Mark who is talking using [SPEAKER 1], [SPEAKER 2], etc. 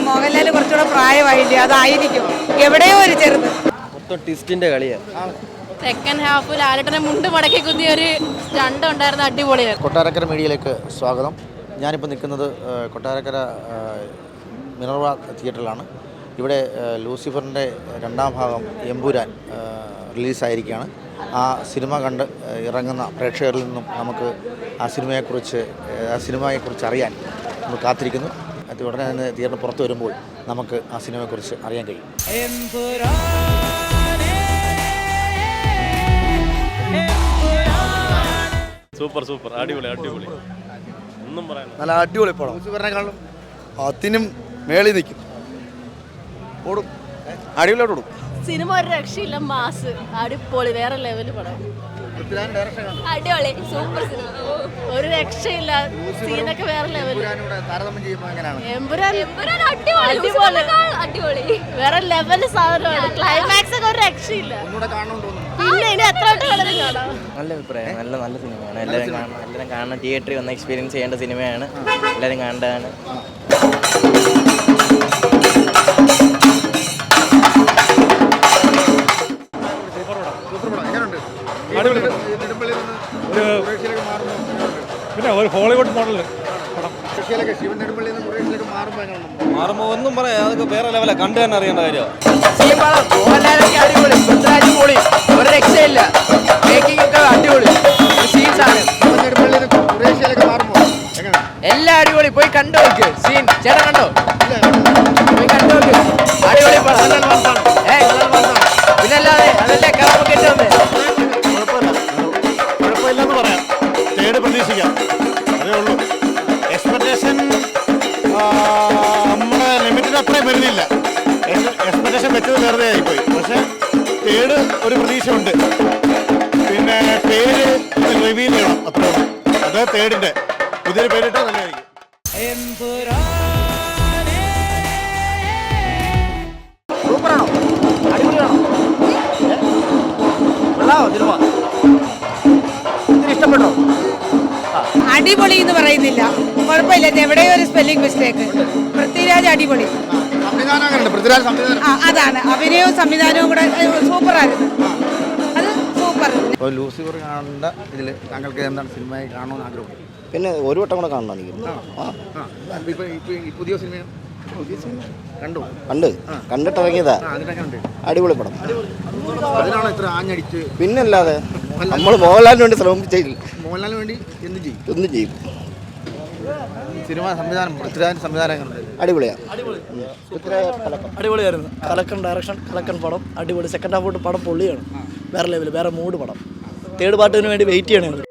[SPEAKER 1] മോഹൻലാൽ കുറച്ചുകൂടെ പ്രായമായില്ലേ, അതായിരിക്കും. എവിടെയോ ഒരു ചെറുത്
[SPEAKER 2] മൊത്തം ട്വിസ്റ്റിന്റെ കളിയാണ്.
[SPEAKER 3] സെക്കൻഡ് ഹാഫ് ലാലേട്ടനെ മുണ്ട് മടക്കി കുത്തിയ ഒരു സ്റ്റണ്ട് ഉണ്ടായിരുന്ന അടിപൊളിയായിരുന്നു.
[SPEAKER 4] കൊട്ടാരക്കര മീഡിയയിലേക്ക് സ്വാഗതം. ഞാനിപ്പോൾ നിൽക്കുന്നത് കൊട്ടാരക്കര മിനർവ തിയേറ്ററിലാണ്. ഇവിടെ ലൂസിഫറിൻ്റെ രണ്ടാം ഭാഗം എമ്പുരാൻ റിലീസായിരിക്കുകയാണ്. ആ സിനിമ കണ്ട് ഇറങ്ങുന്ന പ്രേക്ഷകരിൽ നിന്നും നമുക്ക് ആ സിനിമയെക്കുറിച്ച് അറിയാൻ നമ്മൾ കാത്തിരിക്കുന്നു. അത് ഉടനെ തന്നെ തിയേറ്ററിന് പുറത്ത് വരുമ്പോൾ നമുക്ക് ആ സിനിമയെക്കുറിച്ച് അറിയാൻ കഴിയും.
[SPEAKER 5] സൂപ്പർ സൂപ്പർ, അടിപൊളി അടിപൊളി, ഒന്നും പറയാൻ.
[SPEAKER 4] നല്ല അടിപൊളി പടം. ലൂസിഫറിനെക്കാളും അതിനും മേളിൽ നിൽക്കും, ഓടും, അടിപൊളിയായിട്ട് ഓടും.
[SPEAKER 3] സിനിമ ഒരു രക്ഷയില്ല, മാസ് അടിപൊളി, വേറെ ലെവല് പടം. അടിപൊളി സൂപ്പർ സിനിമ, ഒരു രക്ഷയില്ല, സീനൊക്കെ വേറെ ലെവല്. അടിപൊളി, വേറെ ലെവല് സാധനമാണ്. ക്ലൈമാക്സ് ഒക്കെ ഒരു രക്ഷയില്ല. പിന്നെ ഇനി എത്ര കളറും കാണാം.
[SPEAKER 2] നല്ല അഭിപ്രായം, നല്ല സിനിമയാണ്. എല്ലാവരും കാണണം. തിയേറ്ററിൽ വന്ന് എക്സ്പീരിയൻസ് ചെയ്യേണ്ട സിനിമയാണ്. എല്ലാവരും കാണേണ്ടതാണ്.
[SPEAKER 5] പിന്നെ ഒരു ഹോളിവുഡ് മോഡൽ
[SPEAKER 2] മാറുമ്പോൾ ഒന്നും പറയാം, അതൊക്കെ വേറെ ലെവലാണ്. കണ്ടു തന്നെ അറിയേണ്ട കാര്യമാണ്.
[SPEAKER 1] അടിപൊളി, ഒരു രക്ഷയില്ല. മേക്കിംഗ് ഒക്കെ അടിപൊളി, എല്ലാം അടിപൊളി. പോയി കണ്ടു നോക്ക് സീൻ. ചേട്ടൻ കണ്ടോ? പോയി കണ്ടു നോക്ക്, അടിപൊളി പിന്നല്ലാതെ അതല്ലേ കറപ്പ് കെട്ടുന്നത്.
[SPEAKER 6] കുഴപ്പമില്ലെന്ന് പറയാം. തേട് പ്രതീക്ഷിക്കാം, അതേ ഉള്ളൂ. എക്സ്പെക്ടേഷൻ നമ്മുടെ ലിമിറ്റിന് അത്രയും വരുന്നില്ല. എക്സ്പെക്ടേഷൻ വെച്ചത് വെറുതെ ആയിപ്പോയി. പക്ഷെ തേട് ഒരു പ്രതീക്ഷ ഉണ്ട്. പിന്നെ പേര് റിവീൽ ചെയ്യണം, അത്രേ ഉള്ളൂ. അത് തേടിൻ്റെ പുതിയൊരു പേരിട്ടാൽ നല്ലതായിരിക്കും.
[SPEAKER 4] സൂപ്പറാണോ? അടിപൊളിയാണോ? കൊള്ളാമോ സിനിമ? ഇഷ്ടപ്പെട്ടോ?
[SPEAKER 1] അടിപൊളി എന്ന് പറയുന്നില്ല, കുഴപ്പമില്ല. എവിടെയോ ഒരു സ്പെല്ലിംഗ് മിസ്റ്റേക്ക്. പൃഥ്വിരാജ് അടിപൊളി, അതാണ് അഭിനയവും സംവിധാനവും കൂടെ സൂപ്പറായിരുന്നു. അത് സൂപ്പർ.
[SPEAKER 4] ഇപ്പോൾ ലൂസിഫർ കാണേണ്ട ഇതിൽ താങ്കൾക്ക് എന്താണ് സിനിമയായി കാണണമെന്ന് ആഗ്രഹം?
[SPEAKER 2] പിന്നെ ഒരു വട്ടം കൂടെ കാണണം എനിക്ക്.
[SPEAKER 4] പുതിയ സിനിമ
[SPEAKER 2] കണ്ടിട്ടിറങ്ങിയതാ. അടിപൊളി പടം.
[SPEAKER 4] അതിനാണോ ഇത്ര ആഞ്ഞടിച്ച്?
[SPEAKER 2] പിന്നല്ലാതെ നമ്മൾ മോഹൻലാലിന് വേണ്ടി ശ്രമിച്ചില്ല.
[SPEAKER 4] മോഹൻലാലിന് വേണ്ടി
[SPEAKER 2] എന്ത് ചെയ്യും.
[SPEAKER 4] സിനിമ സംവിധാനം പൃഥ്വിരാജ് സംവിധാനം
[SPEAKER 2] അടിപൊളിയാണ്.
[SPEAKER 7] അടിപൊളിയായിരുന്നു. കലക്കൻ ഡയറക്ഷൻ, കലക്കൻ പടം, അടിപൊളി. സെക്കൻഡ് ഹാഫ് തൊട്ട് പടം പൊള്ളിയാണ്, വേറെ ലെവൽ, വേറെ മൂഡ് പടം. തേർഡ് പാർട്ടിന് വേണ്ടി വെയിറ്റ് ചെയ്യണം.